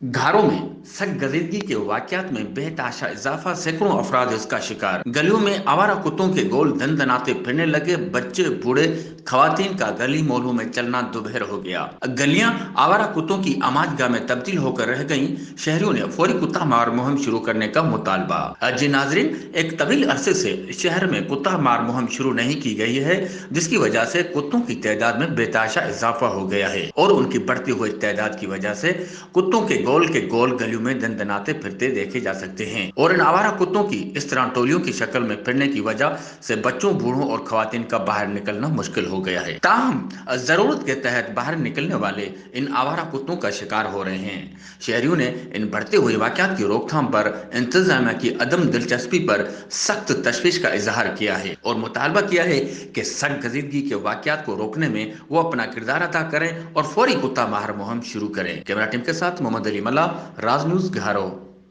घरों में सरगर्दगी के वाकयात में बेतहाशा इजाफा, सैकड़ों अफराद इसका शिकार। गलियों में आवारा कुत्तों के गोल दनदनाते फिरने लगे, बच्चे बूढ़े खवातीन का गली मोहल्लों में चलना दुभेर हो गया। गलियां आवारा कुत्तों की आमाजगाह में तब्दील होकर रह गईं। शहरियों ने फौरी कुत्ता मार मुहिम शुरू करने का मुतालबा। जी नाजरीन, एक तवील अरसे से शहर में कुत्ता मार मुहिम शुरू नहीं की गई है, जिसकी वजह से कुत्तों की तादाद में बेतहाशा इजाफा हो गया है और उनकी बढ़ती हुई तादाद की वजह से कुत्तों के गोल गलियों में दनदनाते फिरते देखे जा सकते हैं। और इन आवारा कुत्तों की इस तरह टोलियों की शक्ल में फिरने की वजह से बच्चों, बूढ़ों और खवातीन का बाहर निकलना मुश्किल हो गया है। ताहम जरूरत के तहत बाहर निकलने वाले इन आवारा कुत्तों का शिकार हो रहे हैं। शहरियों ने इन बढ़ते हुए वाकयात की रोकथाम पर इंतजामिया की अदम दिलचस्पी पर सख्त तशवीश का इजहार किया है और मुतालबा किया है कि सरगर्दगी के वाकयात को रोकने में वो अपना किरदार अदा करें और फौरी कुत्ता मार मुहिम शुरू करें। कैमरा टीम के साथ मोहम्मद अली मल्ला, राज न्यूज, घारो।